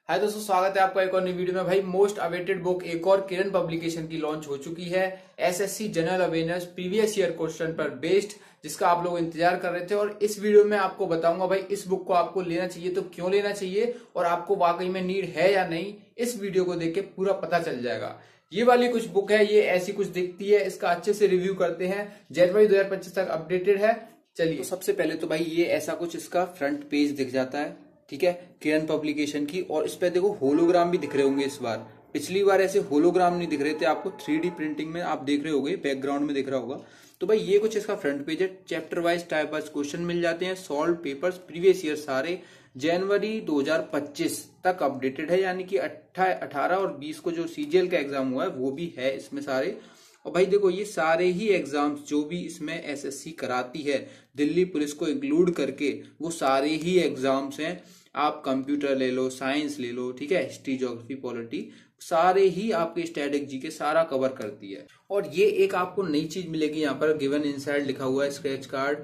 हाय दोस्तों, स्वागत है आपका एक और नई वीडियो में। भाई मोस्ट अवेटेड बुक एक और किरण पब्लिकेशन की लॉन्च हो चुकी है। SSC general awareness previous year question पर बेस्ड, जिसका आप लोग इंतजार कर रहे थे। और इस वीडियो में आपको बताऊंगा भाई इस बुक को आपको लेना चाहिए तो क्यों लेना चाहिए और आपको वाकई में नीड है या नहीं, इस वीडियो को देख के पूरा पता चल जाएगा। ये वाली कुछ बुक है, ये ऐसी कुछ दिखती है। इसका अच्छे से रिव्यू करते हैं। जनवरी 2025 तक अपडेटेड है। चलिए, तो सबसे पहले तो भाई ये ऐसा कुछ इसका फ्रंट पेज दिख जाता है, ठीक है, किरण पब्लिकेशन की। और इस पे देखो होलोग्राम भी दिख रहे होंगे इस बार। पिछली बार ऐसे होलोग्राम नहीं दिख रहे थे आपको, 3D प्रिंटिंग में आप देख रहे होंगे, बैकग्राउंड में दिख रहा होगा। तो भाई ये कुछ इसका फ्रंट पेज है। Chapter wise type wise question मिल जाते हैं। सॉल्व पेपर्स प्रीवियस ईयर सारे जनवरी 2025 तक अपडेटेड है, यानी कि 18 और 20 को जो सीजीएल का एग्जाम हुआ है वो भी है इसमें सारे। और भाई देखो ये सारे ही एग्जाम्स जो भी इसमें एसएससी कराती है दिल्ली पुलिस को इंक्लूड करके, वो सारे ही एग्जाम्स हैं। आप कंप्यूटर ले लो, साइंस ले लो, ठीक है, हिस्ट्री, ज्योग्राफी, पॉलिटी, सारे ही आपके स्टैटिक जी के सारा कवर करती है। और ये एक आपको नई चीज मिलेगी यहाँ पर, गिवन इनसाइड लिखा हुआ है, स्क्रैच कार्ड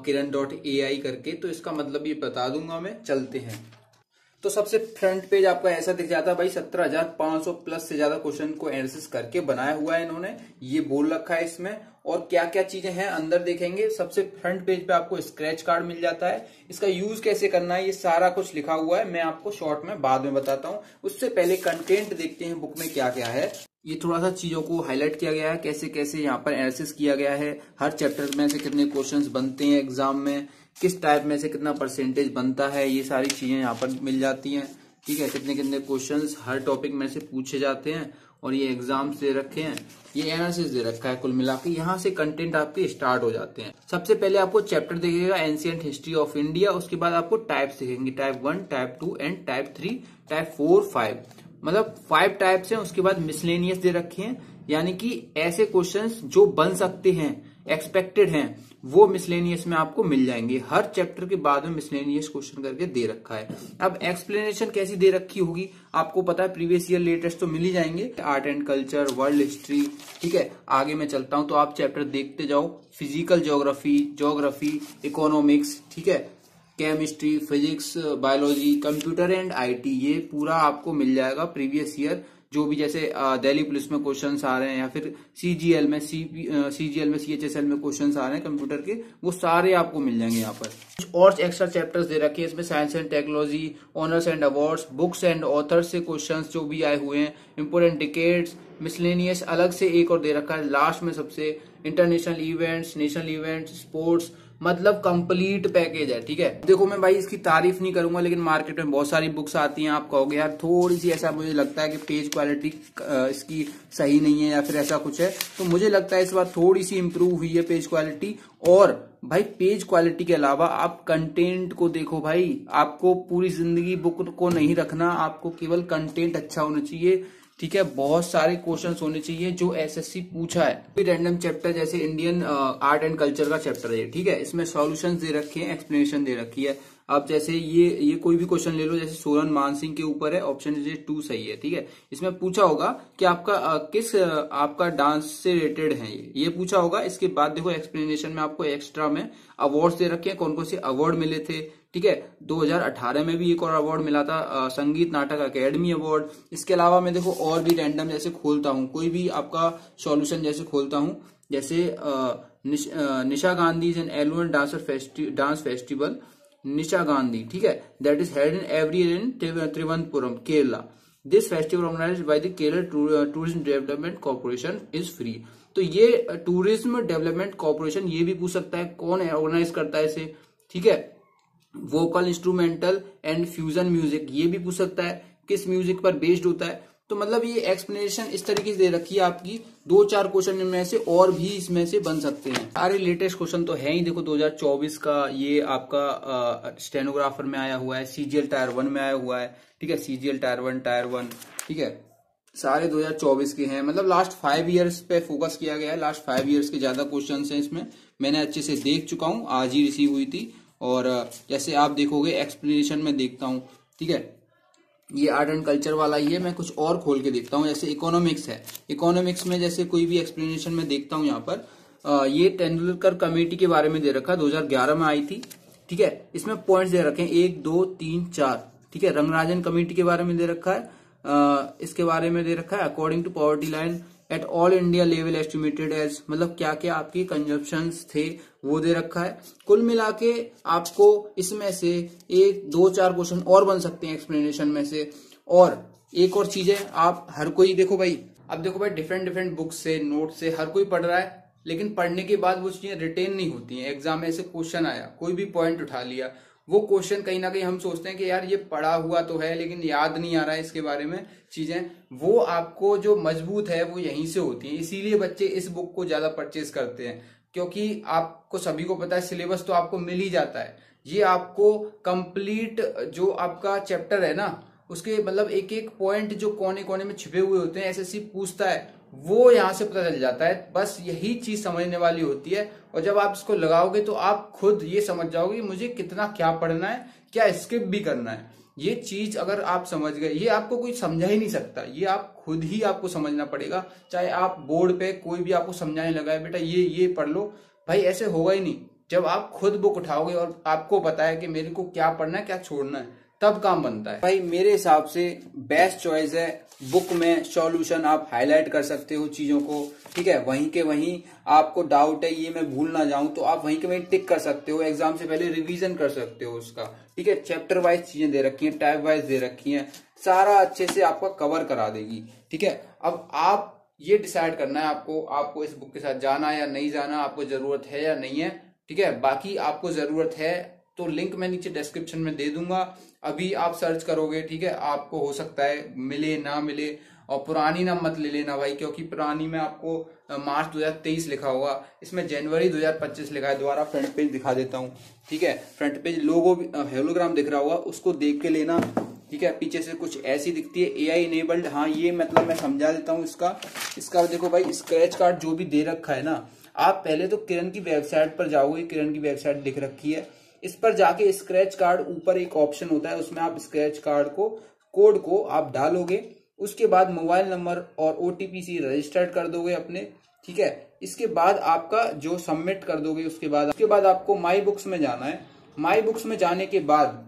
kiran.ai करके। तो इसका मतलब ये बता दूंगा मैं। चलते हैं। तो सबसे फ्रंट पेज आपका ऐसा दिख जाता है भाई। 17,500 प्लस से ज्यादा क्वेश्चन को एनालिसिस करके बनाया हुआ है इन्होंने, ये बोल रखा है इसमें। और क्या क्या चीजें हैं अंदर देखेंगे। सबसे फ्रंट पेज पे आपको स्क्रैच कार्ड मिल जाता है। इसका यूज कैसे करना है ये सारा कुछ लिखा हुआ है। मैं आपको शॉर्ट में बाद में बताता हूँ। उससे पहले कंटेंट देखते हैं बुक में क्या क्या है। ये थोड़ा सा चीजों को हाईलाइट किया गया है, कैसे कैसे यहाँ पर एनालिसिस किया गया है। हर चैप्टर में से कितने क्वेश्चंस बनते हैं एग्जाम में, किस टाइप में से कितना परसेंटेज बनता है, ये सारी चीजें यहाँ पर मिल जाती हैं, ठीक है। कितने कितने क्वेश्चंस हर टॉपिक में से पूछे जाते हैं और ये एग्जाम्स दे रखे हैं, ये एनालिसिस दे रखा है। कुल मिला के यहाँ से कंटेंट आपके स्टार्ट हो जाते हैं। सबसे पहले आपको चैप्टर दिखेगा एंशिएंट हिस्ट्री ऑफ इंडिया। उसके बाद आपको टाइप्स दिखेंगे, type 1, type 2 and type 3, type 4, 5, मतलब 5 टाइप्स हैं। उसके बाद मिसलेनियस दे रखे हैं, यानी कि ऐसे क्वेश्चंस जो बन सकते हैं, एक्सपेक्टेड हैं, वो मिसलेनियस में आपको मिल जाएंगे। हर चैप्टर के बाद में मिसलेनियस क्वेश्चन करके दे रखा है। अब एक्सप्लेनेशन कैसी दे रखी होगी आपको पता है, प्रीवियस ईयर लेटेस्ट तो मिल ही जाएंगे। Art and culture, world history, ठीक है। आगे मैं चलता हूं तो आप चैप्टर देखते जाओ। फिजिकल ज्योग्राफी, इकोनॉमिक्स, ठीक है, chemistry, physics, biology, computer and IT, ये पूरा आपको मिल जाएगा प्रीवियस ईयर। जो भी जैसे दिल्ली पुलिस में क्वेश्चंस आ रहे हैं, या फिर सीजीएल में सीएचएसएल में क्वेश्चंस आ रहे हैं कंप्यूटर के, वो सारे आपको मिल जाएंगे यहाँ पर। कुछ और एक्स्ट्रा चैप्टर्स दे रखे हैं इसमें, science and technology, honours and awards, books and authors से क्वेश्चंस जो भी आए हुए हैं, इंपोर्टेंट डिकेट्स, मिसलेनियस अलग से एक और दे रखा है लास्ट में सबसे, international events, national events, sports, मतलब कंप्लीट पैकेज है, ठीक है। देखो मैं भाई इसकी तारीफ नहीं करूंगा, लेकिन मार्केट में बहुत सारी बुक्स आती हैं। आप कहोगे यार थोड़ी सी ऐसा मुझे लगता है कि पेज क्वालिटी इसकी सही नहीं है या फिर ऐसा कुछ है, तो मुझे लगता है इस बार थोड़ी सी इंप्रूव हुई है पेज क्वालिटी। और भाई पेज क्वालिटी के अलावा आप कंटेंट को देखो भाई। आपको पूरी जिंदगी बुक को नहीं रखना, आपको केवल कंटेंट अच्छा होना चाहिए, ठीक है। बहुत सारे क्वेश्चंस होने चाहिए जो एसएससी पूछा है। कोई रैंडम चैप्टर जैसे इंडियन आर्ट एंड कल्चर का चैप्टर है, ठीक है, इसमें सॉल्यूशंस दे रखे हैं, एक्सप्लेनेशन दे रखी है। अब जैसे ये कोई भी क्वेश्चन ले लो, जैसे सोलन मानसिंह के ऊपर है, ऑप्शन 2 सही है, ठीक है। इसमें पूछा होगा कि आपका आपका डांस से रिलेटेड है, ये पूछा होगा। इसके बाद देखो एक्सप्लेनेशन में आपको एक्स्ट्रा में अवार्ड्स दे रखे हैं, कौन कौन से अवार्ड मिले थे, ठीक है। 2018 में भी एक और अवार्ड मिला था, संगीत नाटक अकेडमी अवार्ड। इसके अलावा मैं देखो और भी रैंडम जैसे खोलता हूँ, कोई भी आपका सॉल्यूशन जैसे खोलता हूँ, जैसे Nisha Gandhi is an annual dance festival, Nisha Gandhi, ठीक है, that is held in every year in Thiruvananthapuram, Kerala. This festival organised by the Kerala tourism development corporation is free. तो ये टूरिज्म डेवलपमेंट कॉर्पोरेशन, ये भी पूछ सकता है कौन ऑर्गेनाइज करता है इसे, ठीक है। Vocal, instrumental and fusion music, ये भी पूछ सकता है किस म्यूजिक पर बेस्ड होता है। तो मतलब ये एक्सप्लेनेशन इस तरीके से दे रखी है आपकी। 2-4 क्वेश्चन में से और भी इसमें से बन सकते हैं। सारे लेटेस्ट क्वेश्चन तो है ही। देखो 2024 का ये आपका स्टेनोग्राफर में आया हुआ है, सीजीएल टायर 1 में आया हुआ है, ठीक है, सीजीएल टायर 1, ठीक है, सारे 2024 के हैं। मतलब लास्ट 5 ईयर्स पे फोकस किया गया है। लास्ट 5 ईयर्स के ज्यादा क्वेश्चन हैं इसमें। मैंने अच्छे से देख चुका हूँ, आज ही रिसीव हुई थी। और जैसे आप देखोगे एक्सप्लेनेशन में देखता हूँ, ठीक है, ये आर्ट एंड कल्चर वाला ही है। मैं कुछ और खोल के देखता हूँ, जैसे इकोनॉमिक्स है। इकोनॉमिक्स में जैसे कोई भी एक्सप्लेनेशन में देखता हूँ यहाँ पर, ये तेंदुलकर कमेटी के बारे में दे रखा, 2011 में आई थी, ठीक है। इसमें पॉइंट्स दे रखे हैं 1, 2, 3, 4, ठीक है। रंगराजन कमेटी के बारे में दे रखा है, इसके बारे में दे रखा है according to poverty line at all India level estimated as, मतलब क्या क्या आपकी कंजप्शंस थे वो दे रखा है। कुल मिला के आपको इसमें से 1-2-4 क्वेश्चन और बन सकते हैं एक्सप्लेनेशन में से। और एक और चीज है, आप हर कोई देखो भाई, अब देखो भाई डिफरेंट बुक्स से, नोट से हर कोई पढ़ रहा है, लेकिन पढ़ने के बाद वो चीजें रिटेन नहीं होती हैं। एग्जाम में ऐसे क्वेश्चन आया, कोई भी पॉइंट उठा लिया, वो क्वेश्चन कहीं ना कहीं हम सोचते हैं कि यार ये पढ़ा हुआ तो है लेकिन याद नहीं आ रहा है इसके बारे में चीजें, वो आपको जो मजबूत है वो यहीं से होती है। इसीलिए बच्चे इस बुक को ज्यादा परचेज करते हैं, क्योंकि आपको सभी को पता है सिलेबस तो आपको मिल ही जाता है। ये आपको कंप्लीट जो आपका चैप्टर है ना, उसके मतलब एक एक पॉइंट जो कोने कोने में छिपे हुए होते हैं, एसएससी पूछता है, वो यहां से पता चल जाता है। बस यही चीज समझने वाली होती है। और जब आप इसको लगाओगे तो आप खुद ये समझ जाओगे मुझे कितना क्या पढ़ना है, क्या स्किप भी करना है। ये चीज अगर आप समझ गए, ये आपको कोई समझा ही नहीं सकता, ये आप खुद ही आपको समझना पड़ेगा। चाहे आप बोर्ड पे कोई भी आपको समझाने लगा है बेटा ये पढ़ लो, भाई ऐसे होगा ही नहीं। जब आप खुद बुक उठाओगे और आपको पता है कि मेरे को क्या पढ़ना है क्या छोड़ना है, तब काम बनता है। भाई मेरे हिसाब से बेस्ट चॉइस है, बुक में सॉल्यूशन आप हाईलाइट कर सकते हो चीजों को, ठीक है। वहीं के वहीं आपको डाउट है ये मैं भूल ना जाऊं तो आप वहीं के वहीं टिक कर सकते हो, एग्जाम से पहले रिवीजन कर सकते हो उसका, ठीक है। चैप्टर वाइज चीजें दे रखी हैं, टाइप वाइज दे रखी हैं, सारा अच्छे से आपका कवर करा देगी, ठीक है। अब आप ये डिसाइड करना है आपको इस बुक के साथ जाना है या नहीं जाना, आपको जरूरत है या नहीं है, ठीक है। बाकी आपको जरूरत है तो लिंक मैं नीचे डिस्क्रिप्शन में दे दूंगा, अभी आप सर्च करोगे, ठीक है। आपको हो सकता है मिले ना मिले, और पुरानी ना मत ले लेना भाई, क्योंकि पुरानी में आपको मार्च 2023 लिखा होगा, इसमें जनवरी 2025 लिखा है। दोबारा फ्रंट पेज दिखा देता हूँ, ठीक है। फ्रंट पेज लोगो हेलोग्राम दिख रहा होगा, उसको देख के लेना, ठीक है। पीछे से कुछ ऐसी दिखती है AI इनेबल्ड, हाँ ये मतलब मैं समझा देता हूँ इसका देखो भाई, स्क्रैच कार्ड जो भी दे रखा है ना, आप पहले तो किरण की वेबसाइट पर जाओगे, किरण की वेबसाइट दिख रखी है, इस पर जाके स्क्रैच कार्ड ऊपर एक ऑप्शन होता है, उसमें आप स्क्रैच कार्ड को कोड को आप डालोगे, उसके बाद मोबाइल नंबर और OTP से रजिस्टर्ड कर दोगे अपने, ठीक है। इसके बाद आपका जो सबमिट कर दोगे, उसके बाद आपको माई बुक्स में जाना है। माई बुक्स में जाने के बाद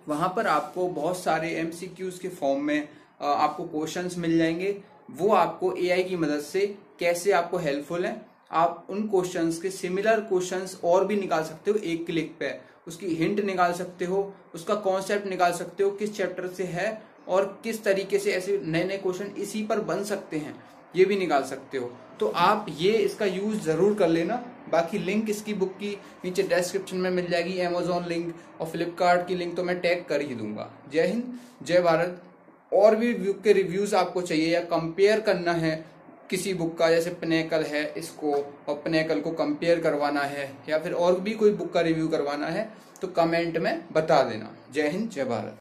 वहां पर आपको बहुत सारे MCQs के फॉर्म में आपको क्वेश्चंस मिल जाएंगे, वो आपको AI की मदद से कैसे आपको हेल्पफुल है, आप उन क्वेश्चंस के सिमिलर क्वेश्चंस और भी निकाल सकते हो एक क्लिक पे, उसकी हिंट निकाल सकते हो, उसका कॉन्सेप्ट निकाल सकते हो किस चैप्टर से है, और किस तरीके से ऐसे नए नए क्वेश्चन इसी पर बन सकते हैं, ये भी निकाल सकते हो। तो आप ये इसका यूज जरूर कर लेना। बाकी लिंक इसकी बुक की नीचे डिस्क्रिप्शन में मिल जाएगी, Amazon लिंक और फ्लिपकार्ट की लिंक तो मैं टैग कर ही दूंगा। जय हिंद, जय भारत। और भी बुक के रिव्यूज आपको चाहिए या कंपेयर करना है किसी बुक का, जैसे पिनेकल है इसको और पिनेकल को कंपेयर करवाना है, या फिर और भी कोई बुक का रिव्यू करवाना है, तो कमेंट में बता देना। जय हिंद, जय भारत।